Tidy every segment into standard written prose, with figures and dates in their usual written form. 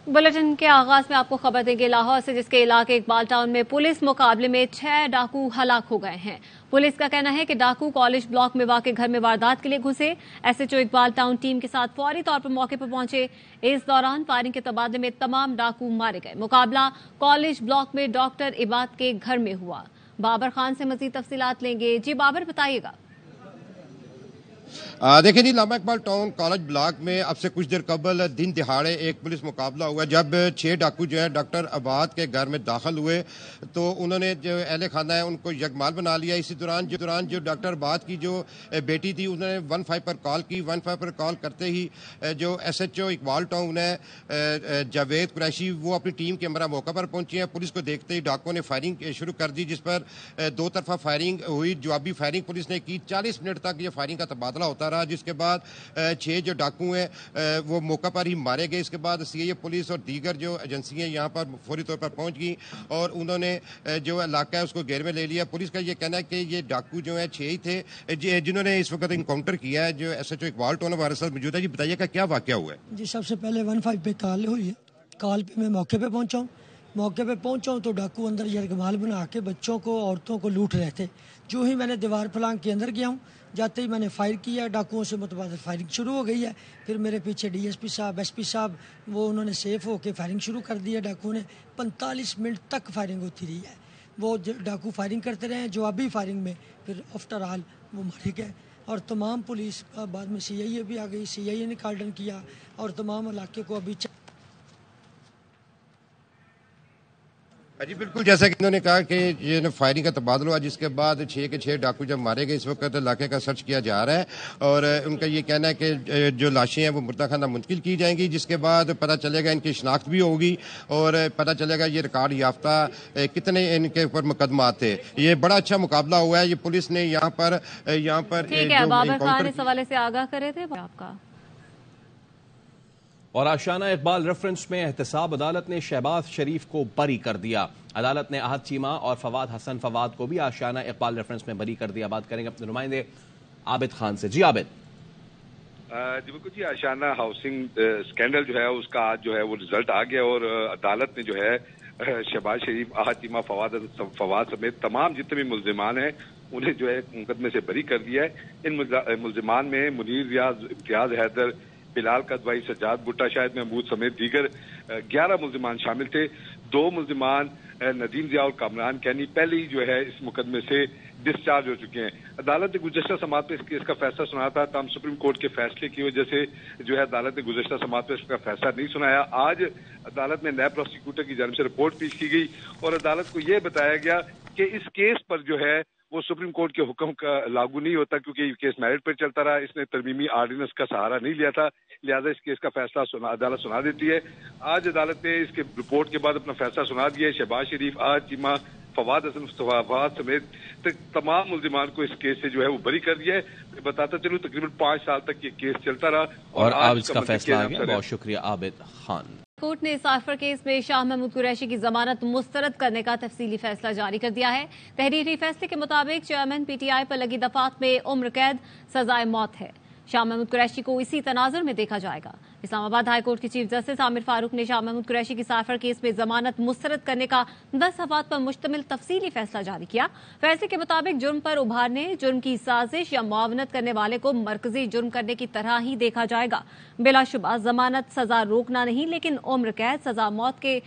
Bulletin के आगाज में आपको खबर देंगे लाहौर से, जिसके इलाके इकबाल टाउन में पुलिस मुकाबले में 6 डाकू हलाक हो गए हैं। पुलिस का कहना है कि डाकू कॉलेज ब्लॉक में वाक़े घर में वारदात के लिए घुसे। एसएचओ इकबाल टाउन टीम के साथ फौरी तौर पर मौके पर पहुंचे। इस दौरान फायरिंग के तबादले में तमाम डाकू मारे गए। मुकाबला कॉलेज ब्लॉक में डॉक्टर इबाद के घर में हुआ। बाबर खान से मजीद तफसीलात लेंगे। जी बाबर, बताइएगा। देखिए जी, लामा इकबाल टाउन कॉलेज ब्लॉक में अब से कुछ देर कबल दिन दिहाड़े एक पुलिस मुकाबला हुआ। जब 6 डाकू जो है डॉक्टर आबाद के घर में दाखिल हुए तो उन्होंने जो अहले खाना है उनको यकमाल बना लिया। इसी दौरान जो डॉक्टर आबाद की जो बेटी थी उन्होंने 15 पर कॉल की। 15 पर कॉल करते ही जो एसएचओ इकबाल टाउन है जावेद कुरैशी, वो अपनी टीम के हमरा मौका पर पहुंची हैं। पुलिस को देखते ही डाकुओं ने फायरिंग शुरू कर दी, जिस पर 2 तरफा फायरिंग हुई। जवाबी फायरिंग पुलिस ने की। 40 मिनट तक ये फायरिंग का तबादला होता रहा, जिसके बाद 6 जो डाकू हैं वो मौका पर ही मारे गए। इसके बाद सीआईए पुलिस और दीगर जो एजेंसियां यहाँ पर फौरी तौर पर पहुंच गई और उन्होंने जो इलाका है उसको घेर में ले लिया। पुलिस का ये कहना है कि ये डाकू जो है 6 ही थे जिन्होंने इस वक्त इनकाउंटर किया है। जो एसएचओ इकबाल टाउन हमारे साथ मौजूद है। जी बताइएगा क्या वाकया हुआ है? जी, सबसे पहले 15 पे कॉल हुई है। कॉल पे मैं मौके पे पहुंचा हूँ तो डाकू अंदर यरगमाल बना के बच्चों को औरतों को लूट रहे थे। जो ही मैंने दीवार फलांग के अंदर गया हूँ, जाते ही मैंने फायर किया। डाकुओं से मुतबादिल फायरिंग शुरू हो गई है। फिर मेरे पीछे डीएसपी साहब, एसपी साहब, वो उन्होंने सेफ होकर फायरिंग शुरू कर दी है। डाकुओं ने 45 मिनट तक फायरिंग होती रही है। वो डाकू फायरिंग करते रहे। जवाबी फायरिंग में फिर आफ्टर ऑल वो मारे गए और तमाम पुलिस बाद में सीआईए भी आ गई। सीआईए ने कार्डन किया और तमाम इलाके को अभी जी बिल्कुल, जैसा कि इन्होंने कहा कि ये फायरिंग का तबादला हुआ, जिसके बाद 6 के 6 डाकू जब मारे गए। इस वक्त इलाके का सर्च किया जा रहा है और उनका ये कहना है कि जो लाशें हैं वो मुर्दा खाना मुंतकिल की जाएंगी, जिसके बाद पता चलेगा इनकी शनाख्त भी होगी और पता चलेगा ये रिकॉर्ड याफ्ता कितने इनके ऊपर मुकदमा थे। ये बड़ा अच्छा मुकाबला हुआ है। ये पुलिस ने यहाँ पर ठीक है, बाबर खान इस हवाले से आगाह करे थे आपका। और आशाना इकबाल रेफरेंस में एहतसाब अदालत ने शहबाज शरीफ को बरी कर दिया। अदालत ने आहत चीमा और फवाद हसन फवाद को भी आशाना इकबाल रेफरेंस में बरी कर दिया। बात करेंगे अपने नुमाइंदे आबिद खान से। जी आबिद। जी बिल्कुल जी, आशाना हाउसिंग स्कैंडल जो है उसका आज जो है वो रिजल्ट आ गया और अदालत ने जो है शहबाज शरीफ, आहत चीमा, फवाद समेत तमाम जितने भी मुल्जिमान हैं उन्हें जो है मुकदमे से बरी कर दिया है। इन मुल्जिमान में मुनीर रियाज, इम्तियाज हैदर, बिलाल कदवाई, सज्जाद भुट्टा, शाहिद महमूद समेत दीगर 11 मुल्जिमान शामिल थे। 2 मुल्जिमान नदीम जिया और कामरान कैनी पहले ही जो है इस मुकदमे से डिस्चार्ज हो चुके हैं। अदालत ने गुज़श्ता समाअत पे इस केस का फैसला सुनाया था, तमाम सुप्रीम कोर्ट के फैसले की वजह से जो है अदालत ने गुज़श्ता समाअत पे इसका फैसला नहीं सुनाया। आज अदालत में नैब प्रोसिक्यूटर की जानिब से रिपोर्ट पेश की गई और अदालत को यह बताया गया कि इस केस पर जो है वो सुप्रीम कोर्ट के हुक्म का लागू नहीं होता, क्योंकि ये केस मेरिट पर चलता रहा। इसने तरमीमी आर्डिनेंस का सहारा नहीं लिया था, लिहाजा इस केस का फैसला अदालत सुना देती है। आज अदालत ने इसके रिपोर्ट के बाद अपना फैसला सुना दिया है। शहबाज शरीफ, आहत चीमा, फवाद हसन फवाद समेत तमाम मुल्जिमान को इस केस से जो है वो बरी कर दिया है। बताता चलूं तकरीबन 5 साल तक ये केस चलता रहा और आज इसका फैसला आ गया। बहुत शुक्रिया आबिद खान। कोर्ट ने साइफर केस में शाह महमूद कुरैशी की जमानत मुस्तरद करने का तफसीली फैसला जारी कर दिया है। तहरीरी फैसले के मुताबिक चेयरमैन पीटीआई पर लगी दफात में उम्र कैद सजाए मौत है। शाह महमूद कुरैशी को इसी तनाजुर में देखा जाएगा। इस्लामाबाद हाई कोर्ट के चीफ जस्टिस आमिर फारूक ने शाह महमूद कुरैशी की साइफर केस में जमानत मुस्तरद करने का 10 सफ़हात पर मुश्तमिल तफसीली फैसला जारी किया। फैसले के मुताबिक जुर्म पर उभारने, जुर्म की साजिश या मुआवनत करने वाले को मरकजी जुर्म करने की तरह ही देखा जाएगा। बिलाशुबा जमानत सजा रोकना नहीं, लेकिन उम्र कैद सजा मौत के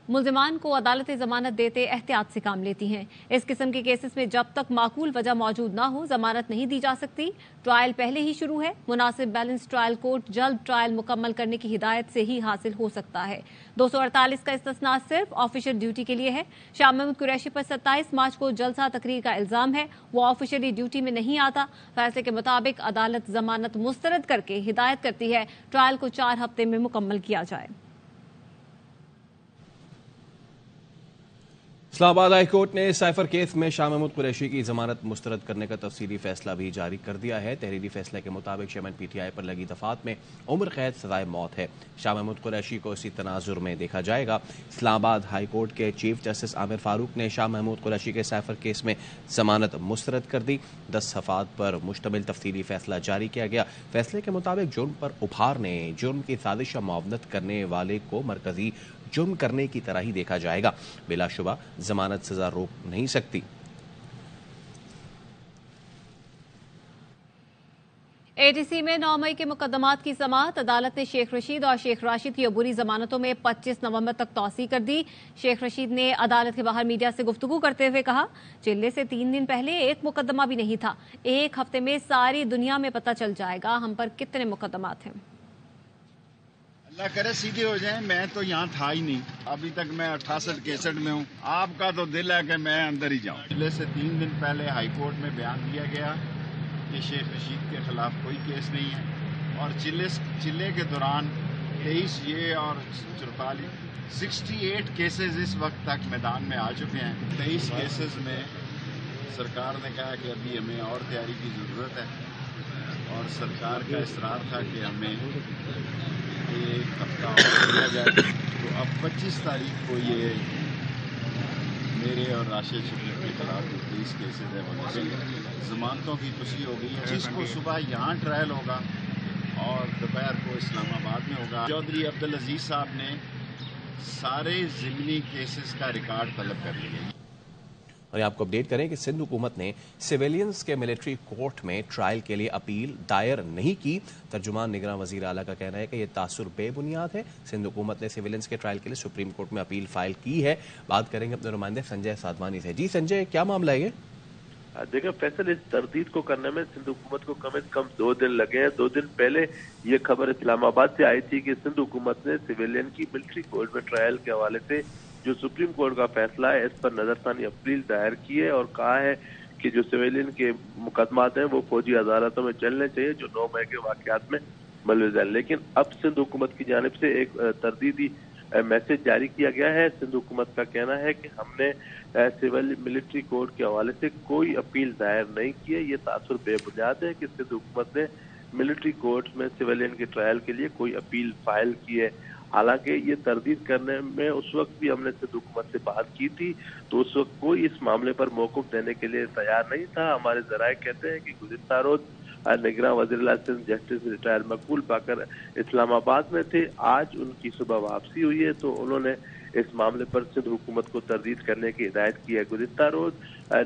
मुल्जिमान को अदालतें जमानत देते एहतियात से काम लेती हैं। इस किस्म के केसेस में जब तक माकूल वजह मौजूद ना हो जमानत नहीं दी जा सकती। ट्रायल पहले ही शुरू है। मुनासिब बैलेंस ट्रायल कोर्ट जल्द ट्रायल मुकम्मल करने की हिदायत से ही हासिल हो सकता है। 248 का इस्तिस्ना सिर्फ ऑफिशियल ड्यूटी के लिए है। शाह महमूद कुरैशी पर 27 मार्च को जलसा तकरीर का इल्जाम है, वो ऑफिशियली ड्यूटी में नहीं आता। फैसले के मुताबिक अदालत जमानत मुस्तरद करके हिदायत करती है ट्रायल को 4 हफ्ते में मुकम्मल किया जाए। इस्लामाबाद हाई कोर्ट ने साइफर केस में शाह महमूद कुरैशी की जमानत मुस्तरद करने का तफसीली फैसला भी जारी कर दिया है। तहरीरी फैसले के मुताबिक चेयरमैन पीटीआई पर लगी दफात में उम्र कैद सजाए मौत है। शाह महमूद कुरैशी को इसी तनाजुर में देखा जाएगा। इस्लामाबाद हाई कोर्ट के चीफ जस्टिस आमिर फारूक ने शाह महमूद कुरैशी के साइफर केस में जमानत मुस्तरद कर दी। 10 सफ़ात पर मुश्तमिल तफसीली फैसला जारी किया गया। फैसले के मुताबिक जुर्म पर उभारने, जुर्म की साजिश या मुआवनत करने वाले को मरकजी जुर्म करने की तरह ही देखा जाएगा। बिलाशुबा जमानत सजा रोक नहीं सकती। एटीसी में 9 मई के मुकदमात की समाअत। अदालत ने शेख रशीद और शेख राशिद की अबूरी जमानतों में 25 नवंबर तक तौसी कर दी। शेख रशीद ने अदालत के बाहर मीडिया से गुफ्तगू करते हुए कहा, चिल्ले से 3 दिन पहले एक मुकदमा भी नहीं था। 1 हफ्ते में सारी दुनिया में पता चल जाएगा हम पर कितने मुकदमात हैं। अल्लाह करे सीधे हो जाए। मैं तो यहाँ था ही नहीं, अभी तक मैं 68-61 में हूँ। आपका तो दिल है कि मैं अंदर ही जाऊँ। चिल्ले से 3 दिन पहले हाई कोर्ट में बयान दिया गया कि शेख रशीद के खिलाफ कोई केस नहीं है और चिल्ले के दौरान 23 ये और 44 68 केसेस इस वक्त तक मैदान में आ चुके हैं। 23 केसेस में सरकार ने कहा कि अभी हमें और तैयारी की ज़रूरत है और सरकार का इसरार था कि हमें 1 हफ्ता और दिया जाए। तो अब 25 तारीख को ये मेरे और राशिद शफीक के खिलाफ 23 केसेज है वो जमानतों की खुशी हो गई है, जिसको सुबह यहाँ ट्रायल होगा और दोपहर को इस्लामाबाद में होगा। चौधरी अब्दुल अजीज साहब ने सारे ज़िमनी केसेस का रिकॉर्ड तलब कर लिया। और आपको अपडेट करें कि सिंध हुकूमत ने सिविलियंस के मिलिट्री कोर्ट में ट्रायल के लिए अपील दायर नहीं की। तर्जुमान निगरान वजीर आला का कहना है कि यह तासुर बेबुनियाद है। सिंध हुकूमत ने सिविलियंस के ट्रायल के लिए सुप्रीम कोर्ट में अपील फाइल की है। बात करेंगे अपने नुमाइंदे संजय साधवानी से। जी संजय, क्या मामला है ये? देखिए, फैसल इस तरदीद को करने में सिंध हुकूमत को कम से कम 2 दिन लगे हैं। 2 दिन पहले ये खबर इस्लामाबाद से आई थी कि सिंध हुकूमत ने सिविलियन की मिलिट्री कोर्ट में ट्रायल के हवाले से जो सुप्रीम कोर्ट का फैसला है इस पर नजरसानी अपील दायर की है और कहा है कि जो सिविलियन के मुकदमात हैं वो फौजी अदालतों में चलने चाहिए जो 9 मई के वाकयात में मुलविस हैं। लेकिन अब सिंध हुकूमत की जानिब से एक तरदीदी मैसेज जारी किया गया है। सिंध हुकूमत का कहना है कि हमने सिविल मिलिट्री कोर्ट के हवाले से कोई अपील दायर नहीं की है। ये तासुर बेबुनियाद है कि सिंध हुकूमत ने मिलिट्री कोर्ट में सिविलियन के ट्रायल के लिए कोई अपील फाइल की है। हालांकि ये तरदीद करने में उस वक्त भी हमने सिंध हुकूमत से बात की थी तो उस वक्त कोई इस मामले पर मौक़िफ़ देने के लिए तैयार नहीं था। हमारे ज़राए कहते हैं कि गुज़िश्ता रोज़ निगरान वज़ीर सिंध जस्टिस रिटायर मकबूल पाकर इस्लामाबाद में थे। आज उनकी सुबह वापसी हुई है तो उन्होंने इस मामले पर सिंध हुकूमत को तरदीद करने की हिदायत की है। गुज़िश्ता रोज़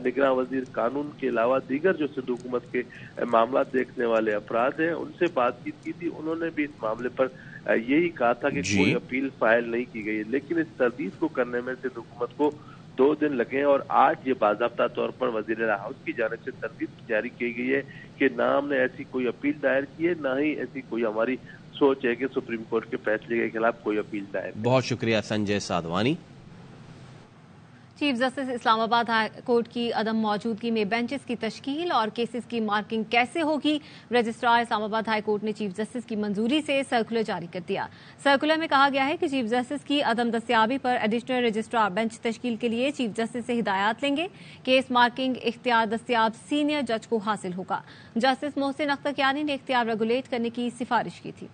निगरान वज़ीर कानून के अलावा दीगर जो सिंध हुकूमत के मामला देखने वाले अफराद हैं उनसे बातचीत की थी। उन्होंने भी इस मामले पर यही कहा था कि कोई अपील फाइल नहीं की गई है। लेकिन इस तरदीद को करने में सिंध हुकूमत को 2 दिन लगे और आज ये बाज़ाब्ता तौर पर वज़ीर हाउस की जानिब से तरदीद जारी की गई है कि ना हमने ऐसी कोई अपील दायर की है ना ही ऐसी कोई हमारी सोच है कि सुप्रीम कोर्ट के फैसले के खिलाफ कोई अपील दायर। बहुत शुक्रिया Sanjay Sadhwani. Chief justice Islamabad high court की अदम मौजूदगी में बेंचेस की तश्कील और केसेस की मार्किंग कैसे होगी। रजिस्ट्रार इस्लामाबाद हाई कोर्ट ने चीफ जस्टिस की मंजूरी से सर्कुलर जारी कर दिया। सर्कुलर में कहा गया है कि चीफ जस्टिस की अदम दस्तयाबी पर एडिशनल रजिस्ट्रार बेंच तश्कील के लिए चीफ जस्टिस से हिदायत लेंगे। केस मार्किंग इख्तियार दस्तयाब सीनियर जज को हासिल होगा। जस्टिस मोहसिन अख्तर कियानी ने इख्तियार रेगुलेट करने की सिफारिश की थी।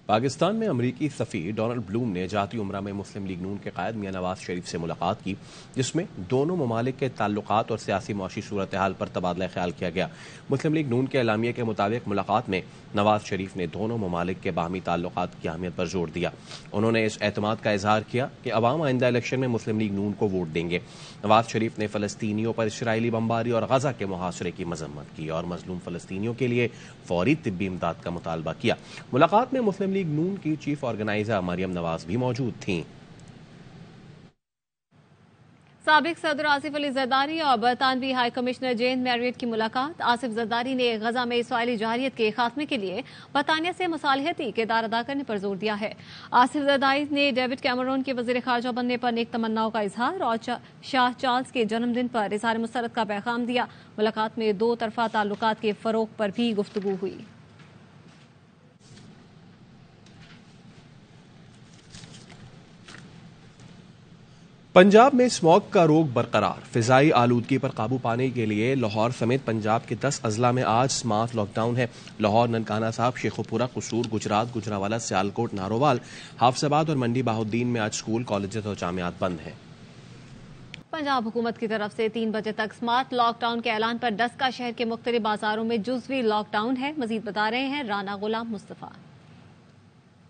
पाकिस्तान में अमरीकी सफ़ीर डोनाल्ड ब्लूम ने जाती उमरा में मुस्लिम लीग नून के कायद मियां नवाज शरीफ से मुलाकात की, जिसमें दोनों ममालिक के ताल्लुकात और सियासी मौशी सूरत हाल पर तबादला ख्याल किया गया। मुस्लिम लीग नून के एलामिया के मुताबिक मुलाकात में नवाज शरीफ ने दोनों ममालिक के बाहमी ताल्लुकात की अहमियत पर जोर दिया। उन्होंने इस एतमाद का इजहार किया कि अवाम आइंदा इलेक्शन में मुस्लिम लीग नून को वोट देंगे। नवाज शरीफ ने फ़लस्तीनियों पर इसराइली बमबारी और गजा के मुहासरे की मजम्मत की और मजलूम फ़लस्तीनियों के लिए फौरी तिब्बी इमदाद का मुतालबा किया। मुलाकात में मुस्लिम लीग नून की चीफ ऑर्गेनाइजर मरियम नवाज भी मौजूद थीं। साबिक सदर आसिफ अली जरदारी और बरतानवी हाई कमिश्नर जेन मैरियट की मुलाकात। आसिफ जरदारी ने गजा में इसराइली जारियत के खात्मे के लिए बरतानिया से मुसालिहती किरदार अदा करने पर जोर दिया है। आसिफ जरदारी ने डेविड कैमरून के वजीर खारजा बनने पर नेक तमन्नाओं का इजहार और शाह चार्ल्स के जन्मदिन पर इजहार मुसरत का पैगाम दिया। मुलाकात में 2 तरफा ताल्लुकात के फरोग पर भी गुफ्तगू हुई। पंजाब में स्मॉग का रोग बरकरार। फिजाई आलूदगी पर काबू पाने के लिए लाहौर समेत पंजाब के 10 अजला में आज स्मार्ट लॉकडाउन है। लाहौर, ननकाना साहब, शेखोपुरा, कसूर, गुजरात, गुजरावाला, सियालकोट, नारोवाल, हाफसाबाद और मंडी बहाउद्दीन में आज स्कूल, कॉलेजेस और जामियात बंद हैं। पंजाब हुकूमत की तरफ से 3 बजे तक स्मार्ट लॉकडाउन के ऐलान पर डस्का शहर के मुख्तलिफ बाजारों में जुज़वी लॉकडाउन है। मजीद बता रहे हैं राना गुलाम मुस्तफ़ा।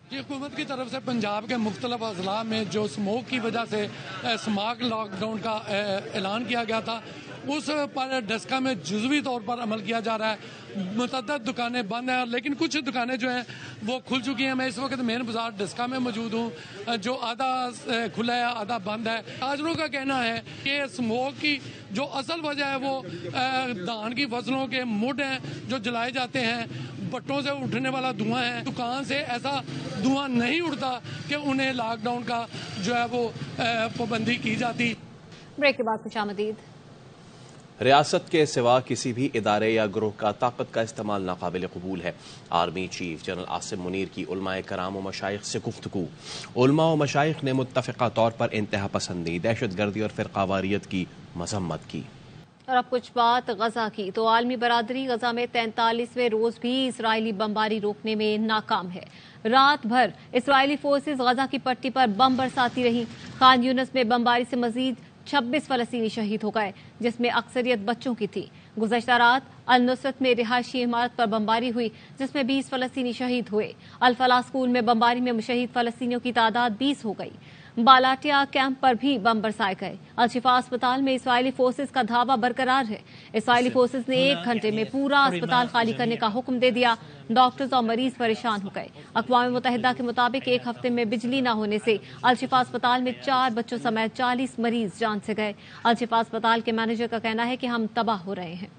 हुकूमत की तरफ से पंजाब के मुख्तलिफ अजला में जो स्मोक की वजह से स्मार्ट लॉकडाउन का ऐलान किया गया था, उस पर डस्का में जुज़वी तौर पर अमल किया जा रहा है। मुतअद्दिद दुकानें बंद हैं, लेकिन कुछ दुकानें जो हैं वो खुल चुकी हैं। मैं इस वक्त मेन बाजार डस्का में मौजूद हूँ, जो आधा खुला है आधा बंद है। ताजरों का कहना है कि स्मोक की जो असल वजह है वो धान की फसलों के मुड हैं जो जलाए जाते हैं, भट्टों से उठने वाला धुआं है। दुकान से ऐसा धुआं नहीं उड़ता कि उन्हें लॉकडाउन का जो है वो पाबंदी की जाती। ब्रेक के बाद कुछ आमदीद। रियासत के सिवा किसी भी इदारे या ग्रोह का ताकत का इस्तेमाल नाकाबिल कबूल है। Army chief general Asim Munir की उलमाए कराम व मशाइख से गुफ्तगू। उलमा व मशाइख ने मुत्तफ़िक़ा तौर पर इंतहा पसंदी, दहशत गर्दी और फ़िरक़ावारियत की मज़म्मत की। और अब कुछ बात गजा की, तो आलमी बरादरी गजा में 43वें रोज भी इसराइली बमबारी रोकने में नाकाम है। रात भर इसराइली फोर्सेस गजा की पट्टी पर बम बरसाती रही। खान यूनिस में बमबारी से मजीद 26 फलस्तीनी शहीद हो गए, जिसमें अक्सरियत बच्चों की थी। गुज़श्ता रात अल नुसरत में रिहायशी इमारत पर बमबारी हुई, जिसमें 20 फलस्तीनी शहीद हुए। अल फलाह स्कूल में बमबारी में शहीद फलस्तीनियों की तादाद 20 हो गई। बालाटिया कैंप पर भी बम बरसाए गए। अल-शिफा अस्पताल में इसराइली फोर्सेस का धावा बरकरार है। इसराइली फोर्सेस ने 1 घंटे में पूरा अस्पताल खाली करने का हुक्म दे दिया। डॉक्टर्स और मरीज परेशान हो गए। अक़वाम मुत्तहिदा के मुताबिक 1 हफ्ते में बिजली न होने से अल-शिफा अस्पताल में 4 बच्चों समेत 40 मरीज जान से गए। अल-शिफा अस्पताल के मैनेजर का कहना है कि हम तबाह हो रहे हैं।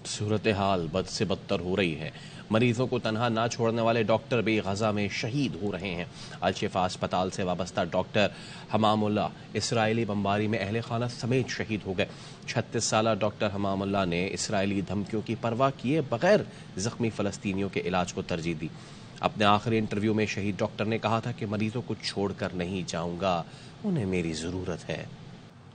सूरत हाल बद से बदतर हो रही है। मरीजों को तनहा ना छोड़ने वाले डॉक्टर भी गजा में शहीद हो रहे हैं। अल-शिफा अस्पताल से वाबस्ता डॉक्टर हमामुल्ला इसराइली बमबारी में अहले खाना समेत शहीद हो गए। 36 साला डॉक्टर हमामुल्ला ने इसराइली धमकियों की परवाह किए बगैर जख्मी फलस्तीनियों के इलाज को तरजीह दी। अपने आखिरी इंटरव्यू में शहीद डॉक्टर ने कहा था कि मरीजों को छोड़कर नहीं जाऊंगा, उन्हें मेरी जरूरत है।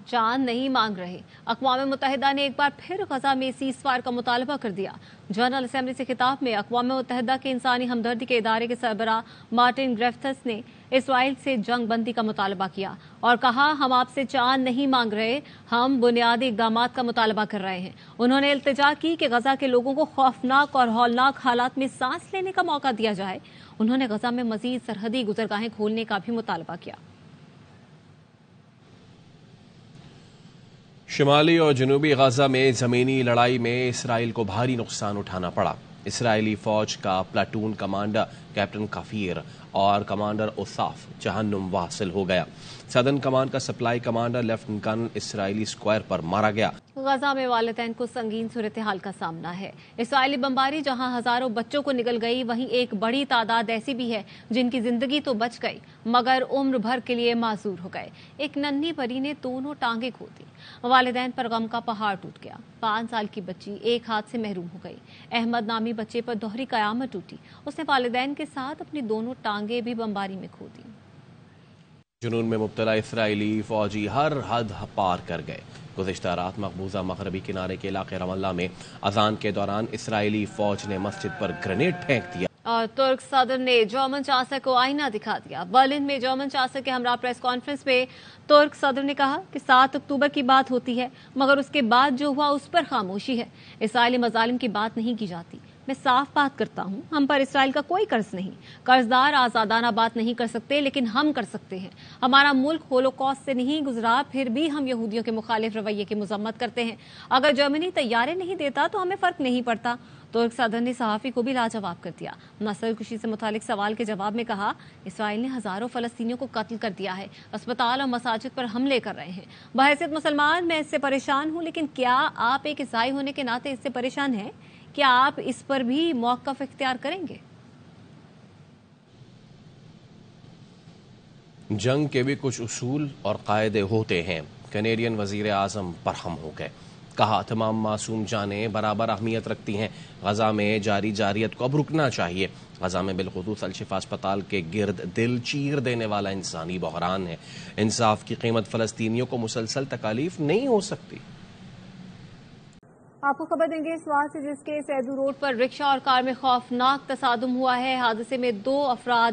जान नहीं मांग रहे। अक़वाम मुत्तहिदा ने एक बार फिर गजा में सीज़फायर का मुतालबा कर दिया। जनरल असेंबली से खिताब में अक़वाम मुत्तहिदा के इंसानी हमदर्दी के इदारे के सरबराह मार्टिन ग्रिफ़िथ्स ने इसराइल से जंग बंदी का मुतालबा किया और कहा, हम आपसे जान नहीं मांग रहे, हम बुनियादी इक़दामात का मुतालबा कर रहे हैं। उन्होंने इल्तिजा की कि गजा के लोगों को खौफनाक और हौलनाक हालात में सांस लेने का मौका दिया जाए। उन्होंने गजा में मजीद सरहदी गुजरगाहें खोलने का भी मुतालबा किया। शुमाली और जनूबी गजा में ज़मीनी लड़ाई में इसराइल को भारी नुकसान उठाना पड़ा। इसराइली फौज का प्लाटून कमांडर कैप्टन काफिर और कमांडर उसाफ जहन्नुम वासिल हो गया। सदर्न कमान का supply commander lieutenant colonel Israeli square पर मारा गया। गजा में वालिदैन को संगीन सूरत हाल का सामना है। इसराइली बमबारी जहां हजारों बच्चों को निगल गई, वहीं एक बड़ी तादाद ऐसी भी है जिनकी जिंदगी तो बच गई मगर उम्र भर के लिए माजूर हो गए। एक नन्ही परी ने दोनों टांगे खो दी। वालिदैन पर गम का पहाड़ टूट गया। 5 साल की बच्ची एक हाथ से महरूम हो गई। अहमद नामी बच्चे पर दोहरी कयामत टूटी। उसने वालिदैन के साथ अपनी दोनों टांगे भी बमबारी में खो दी। जुनून में मुब्तला इसराइली फौजी हर हद पार कर गए। गुज़िश्ता रात मकबूजा मगरबी किनारे के इलाके रमल्ला में अजान के दौरान इसराइली फौज ने मस्जिद पर ग्रेनेड फेंक दिया और तुर्क सदर ने जर्मन चांसलर को आईना दिखा दिया। बर्लिन में जर्मन चांसलर के हमरा प्रेस कॉन्फ्रेंस में तुर्क सदर ने कहा कि 7 अक्टूबर की बात होती है मगर उसके बाद जो हुआ उस पर खामोशी है। इसराइली मजालिम की बात नहीं की जाती। मैं साफ बात करता हूं, हम पर इसराइल का कोई कर्ज नहीं। कर्जदार आजादाना बात नहीं कर सकते, लेकिन हम कर सकते हैं। हमारा मुल्क होलोकॉस्ट से नहीं गुजरा, फिर भी हम यहूदियों के मुखालिफ रवैये की मजम्मत करते हैं। अगर जर्मनी तैयारे नहीं देता तो हमें फर्क नहीं पड़ता। तुर्क सदर ने सहाफी को भी लाजवाब कर दिया। नस्ल कुशी से मुतालिक सवाल के जवाब में कहा, इसराइल ने हजारों फलस्तीनियों को कत्ल कर दिया है, अस्पताल और मसाजिद पर हमले कर रहे हैं। बहैसियत मुसलमान मैं इससे परेशान हूं, लेकिन क्या आप एक ईसाई होने के नाते इससे परेशान हैं? क्या आप इस पर भी मौक़िफ़ इख्तियार करेंगे? जंग के भी कुछ उसूल और कायदे होते हैं। कैनेडियन वजीर आजम बरहम हो गए। کہا تمام معصوم جانیں برابر اہمیت رکھتی ہیں، غزہ میں جاری جارحیت کو اب رکنا چاہیے۔ غزہ میں بالخصوص الشفا اسپتال کے گرد دل چیر دینے والا انسانی بحران ہے۔ انصاف کی قیمت فلسطینیوں کو مسلسل تکالیف نہیں ہو سکتی۔ آپ کو خبر دیں گے سوات سے، جس کے سیدو روڈ پر رکشہ اور کار میں خوفناک تصادم ہوا ہے۔ حادثے میں 2 افراد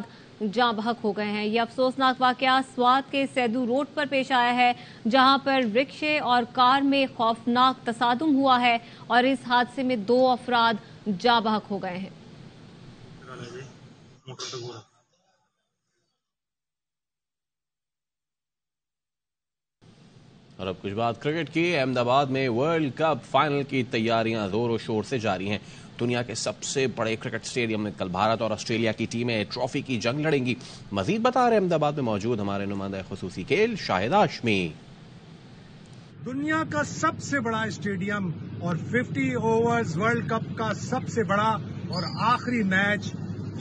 جاں بحق ہو گئے ہیں۔ یہ افسوسناک واقعہ سوات کے سیدو روڈ پر پیش آیا ہے، جہاں پر رکشے اور کار میں خوفناک تصادم ہوا ہے اور اس حادثے میں 2 افراد جاں بحق ہو گئے ہیں۔ اور اب کچھ بات کرکٹ کی۔ احمد آباد میں ورلڈ کپ فائنل کی تیاریاں زور و شور سے جاری ہیں۔ دنیا کے سب سے بڑے کرکٹ اسٹیڈیم میں کل بھارت اور آسٹریلیا کی ٹیمیں ٹرافی کی جنگ لڑیں گی۔ مزید بتا رہے احمد آباد میں موجود ہمارے نمائندہ خصوصی کھیل شاہد ہاشمی۔ دنیا کا سب سے بڑا اسٹیڈیم اور 50 اوورز ورلڈ کپ کا سب سے بڑا اور آخری میچ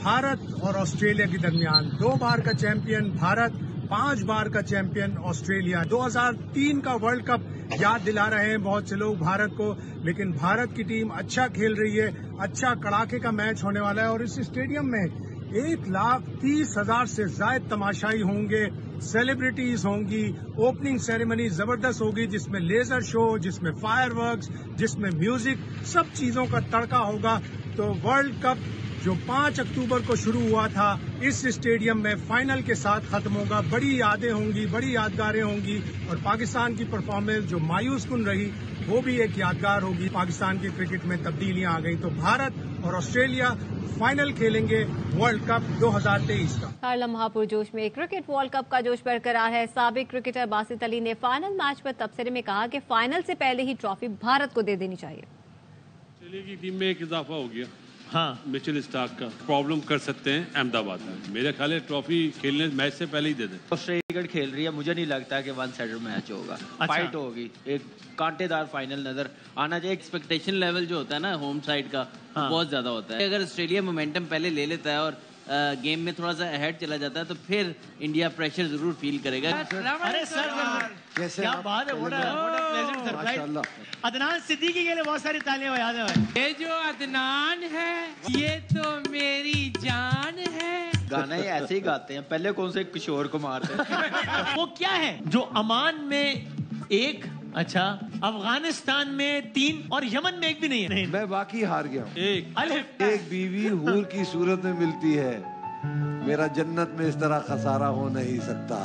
بھارت اور آسٹریلیا کے درمیان۔ 2 بار کا چیمپئن بھارت، 5 بار کا چیمپئن آسٹریلیا۔ 2003 کا ورلڈ کپ یاد دلا رہے ہیں بہت سے لوگ بھارت کو، لیکن بھارت کی ٹیم اچھا کھیل رہی ہے، اچھا کڑاکے کا میچ ہونے والا ہے اور اس اسٹیڈیم میں 1,30,000 سے زائد تماشائی ہوں گے، سیلیبریٹیز ہوں گی، اوپننگ سیریمنی زبردست ہوگی جس میں لیزر شو، جس میں فائر ورکس، جس میں میوزک، سب چیزوں کا تڑکا ہوگا۔ تو ورلڈ کپ جو 5 اکتوبر کو شروع ہوا تھا اس اسٹیڈیم میں فائنل کے ساتھ ختم ہوگا۔ بڑی یادیں ہوں گی، بڑی یادگاریں ہوں گی اور پاکستان کی پرفارمنس جو مایوس کن رہی وہ بھی ایک یادگار ہوگی۔ پاکستان کی کرکٹ میں تبدیلیاں آ گئی تو بھارت اور آسٹریلیا فائنل کھیلیں گے ورلڈ کپ 2023 کا۔ ہر لمحہ پرجوش میں کرکٹ ورلڈ کپ کا جوش برقرار ہے۔ سابق کرکٹر باسط علی نے فائنل میچ پر تبصرے میں کہا کہ فائنل سے پہلے ہی ٹرافی بھارت کو دے دینی چاہیے۔ آسٹریلیا کی ٹیم میں ایک اضافہ ہو گیا، ہاں مچل اسٹارک کا پرابلم کر سکتے ہیں احمد آباد میں۔ میرا خیال ہے ٹرافی کھیلنے میچ سے پہلے ہی دے دیں۔ آسٹریلیا کرکٹ کھیل رہی ہے، مجھے نہیں لگتا کہ 1 سائیڈ میچ ہوگا، فائٹ ہوگی، ایک کانٹے دار فائنل نظر آنا چاہیے۔ ایکسپیکٹیشن لیول جو ہوتا ہے نا ہوم سائڈ کا بہت زیادہ ہوتا ہے۔ اگر آسٹریلیا مومنٹم پہلے لے لیتا ہے اور گیم میں تھوڑا سا اہیڈ چلا جاتا ہے تو پھر انڈیا پریشر ضرور فیل کرے گا۔ ارے سر کیا بات ہے، عدنان صدیقی کے لیے بہت ساری تالیاں یاد ہے۔ یہ جو عدنان ہے یہ تو میری جان ہے۔ گانا ہی ایسے ہی گاتے ہیں، پہلے کون سے کشور کو مارتے ہیں۔ وہ کیا ہے جو عمان میں 1، اچھا افغانستان میں 3 اور یمن میں 1 بھی نہیں ہے؟ میں باقی ہار گیا ہوں۔ ایک بیوی حور کی صورت میں ملتی ہے، میرا جنت میں اس طرح خسارہ ہو نہیں سکتا۔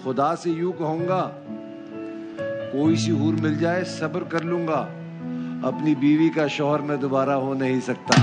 خدا سے یوں کہوں گا کوئی سی حور مل جائے صبر کر لوں گا، اپنی بیوی کا شوہر میں دوبارہ ہو نہیں سکتا۔